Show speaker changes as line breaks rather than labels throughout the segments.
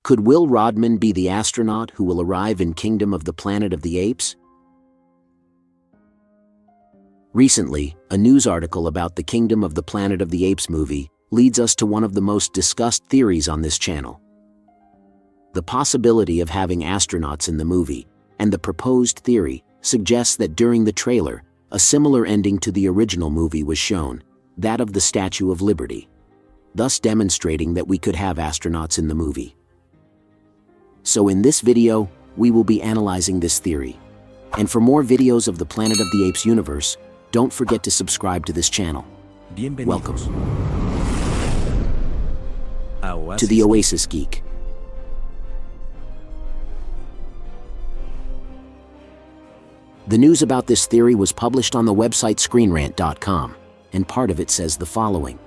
Could Will Rodman be the astronaut who will arrive in Kingdom of the Planet of the Apes? Recently, a news article about the Kingdom of the Planet of the Apes movie leads us to one of the most discussed theories on this channel. The possibility of having astronauts in the movie, and the proposed theory, suggests that during the trailer, a similar ending to the original movie was shown, that of the Statue of Liberty, thus demonstrating that we could have astronauts in the movie. So in this video, we will be analyzing this theory. And for more videos of the Planet of the Apes universe, don't forget to subscribe to this channel. Welcome to the Oasis Geek. The news about this theory was published on the website screenrant.com, and part of it says the following.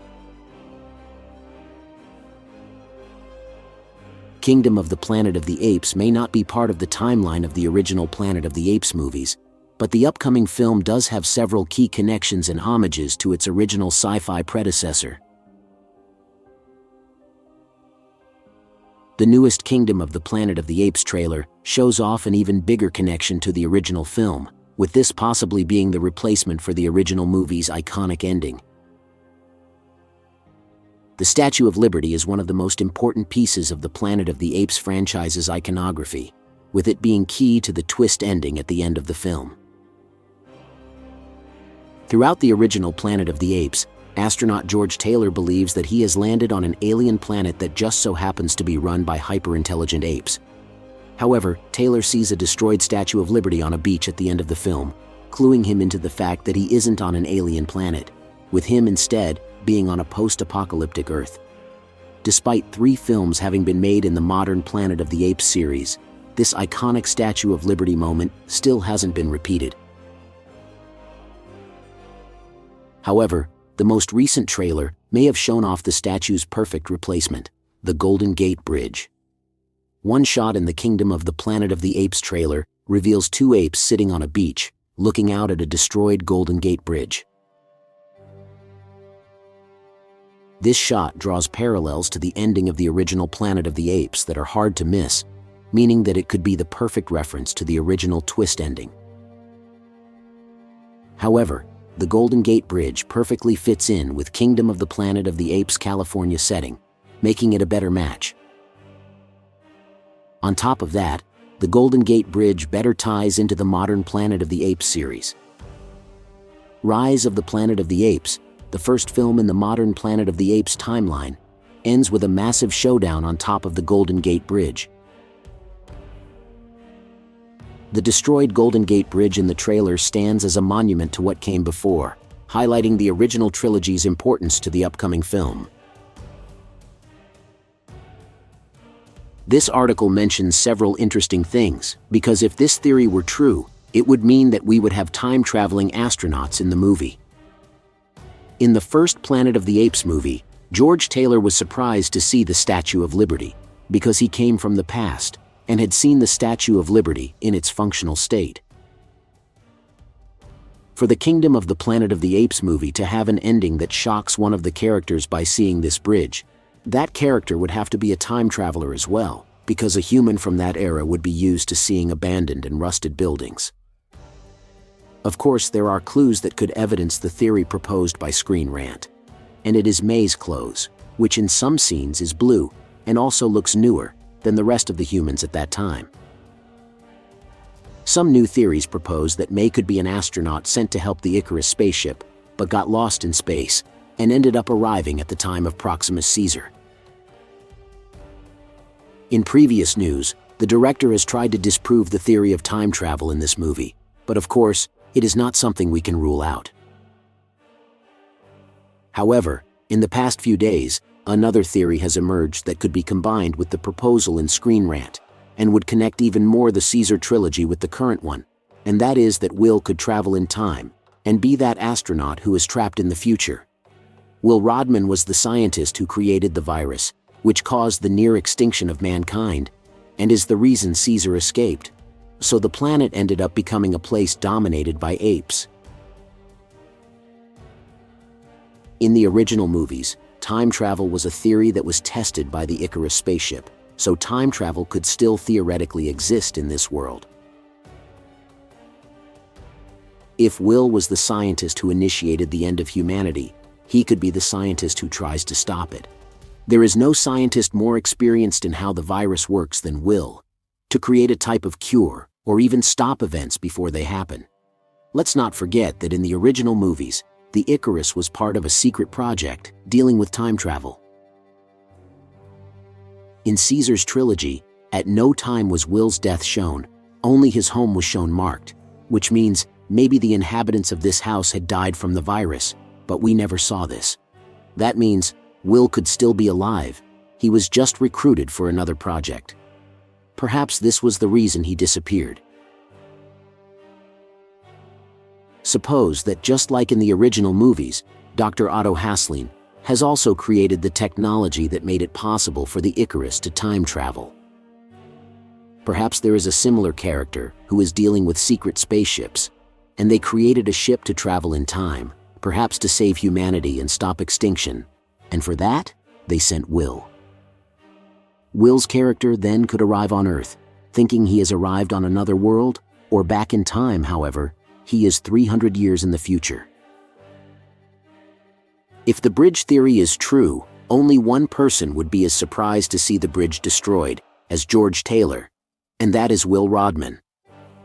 Kingdom of the Planet of the Apes may not be part of the timeline of the original Planet of the Apes movies, but the upcoming film does have several key connections and homages to its original sci-fi predecessor. The newest Kingdom of the Planet of the Apes trailer shows off an even bigger connection to the original film, with this possibly being the replacement for the original movie's iconic ending. The Statue of Liberty is one of the most important pieces of the Planet of the Apes franchise's iconography, with it being key to the twist ending at the end of the film. Throughout the original Planet of the Apes, astronaut George Taylor believes that he has landed on an alien planet that just so happens to be run by hyper-intelligent apes. However, Taylor sees a destroyed Statue of Liberty on a beach at the end of the film, cluing him into the fact that he isn't on an alien planet, with him instead being on a post-apocalyptic Earth. Despite 3 films having been made in the modern Planet of the Apes series, this iconic Statue of Liberty moment still hasn't been repeated. However, the most recent trailer may have shown off the statue's perfect replacement, the Golden Gate Bridge. One shot in the Kingdom of the Planet of the Apes trailer reveals 2 apes sitting on a beach, looking out at a destroyed Golden Gate Bridge. This shot draws parallels to the ending of the original Planet of the Apes that are hard to miss, meaning that it could be the perfect reference to the original twist ending. However, the Golden Gate Bridge perfectly fits in with Kingdom of the Planet of the Apes California setting, making it a better match. On top of that, the Golden Gate Bridge better ties into the modern Planet of the Apes series. Rise of the Planet of the Apes, the first film in the modern Planet of the Apes timeline, ends with a massive showdown on top of the Golden Gate Bridge. The destroyed Golden Gate Bridge in the trailer stands as a monument to what came before, highlighting the original trilogy's importance to the upcoming film. This article mentions several interesting things, because if this theory were true, it would mean that we would have time-traveling astronauts in the movie. In the first Planet of the Apes movie, George Taylor was surprised to see the Statue of Liberty, because he came from the past and had seen the Statue of Liberty in its functional state. For the Kingdom of the Planet of the Apes movie to have an ending that shocks one of the characters by seeing this bridge, that character would have to be a time traveler as well, because a human from that era would be used to seeing abandoned and rusted buildings. Of course, there are clues that could evidence the theory proposed by Screen Rant, and it is May's clothes, which in some scenes is blue and also looks newer than the rest of the humans at that time. Some new theories propose that May could be an astronaut sent to help the Icarus spaceship, but got lost in space and ended up arriving at the time of Proxima Caesar. In previous news, the director has tried to disprove the theory of time travel in this movie, but of course, it is not something we can rule out. However, in the past few days, another theory has emerged that could be combined with the proposal in Screen Rant, and would connect even more the Caesar trilogy with the current one, and that is that Will could travel in time and be that astronaut who is trapped in the future. Will Rodman was the scientist who created the virus, which caused the near extinction of mankind, and is the reason Caesar escaped. So the planet ended up becoming a place dominated by apes. In the original movies, time travel was a theory that was tested by the Icarus spaceship, so time travel could still theoretically exist in this world. If Will was the scientist who initiated the end of humanity, he could be the scientist who tries to stop it. There is no scientist more experienced in how the virus works than Will, to create a type of cure or even stop events before they happen. Let's not forget that in the original movies, the Icarus was part of a secret project dealing with time travel. In Caesar's trilogy, at no time was Will's death shown, only his home was shown marked, which means maybe the inhabitants of this house had died from the virus, but we never saw this. That means Will could still be alive. He was just recruited for another project. Perhaps this was the reason he disappeared. Suppose that just like in the original movies, Dr. Otto Haslin has also created the technology that made it possible for the Icarus to time travel. Perhaps there is a similar character who is dealing with secret spaceships, and they created a ship to travel in time, perhaps to save humanity and stop extinction, and for that, they sent Will. Will's character then could arrive on Earth, thinking he has arrived on another world, or back in time, however, he is 300 years in the future. If the bridge theory is true, only one person would be as surprised to see the bridge destroyed as George Taylor, and that is Will Rodman,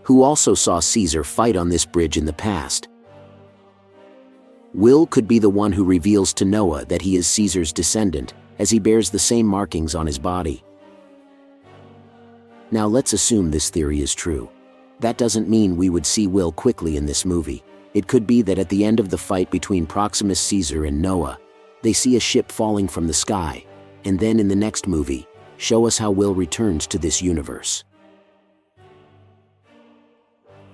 who also saw Caesar fight on this bridge in the past. Will could be the one who reveals to Noah that he is Caesar's descendant, as he bears the same markings on his body. Now let's assume this theory is true. That doesn't mean we would see Will quickly in this movie. It could be that at the end of the fight between Proximus Caesar and Noah, they see a ship falling from the sky, and then in the next movie, show us how Will returns to this universe.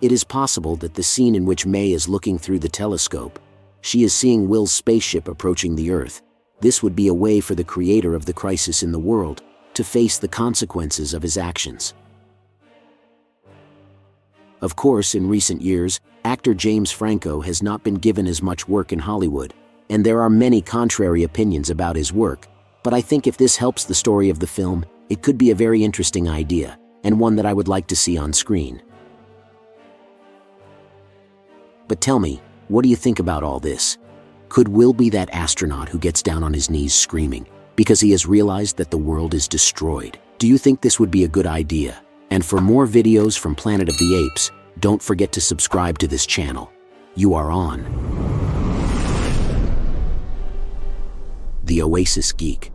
It is possible that the scene in which May is looking through the telescope, she is seeing Will's spaceship approaching the Earth. This would be a way for the creator of the crisis in the world to face the consequences of his actions. Of course, in recent years, actor James Franco has not been given as much work in Hollywood, and there are many contrary opinions about his work, but I think if this helps the story of the film, it could be a very interesting idea, and one that I would like to see on screen. But tell me, what do you think about all this? Could Will be that astronaut who gets down on his knees screaming because he has realized that the world is destroyed? Do you think this would be a good idea? And for more videos from Planet of the Apes, don't forget to subscribe to this channel. You are on The Oasis Geek.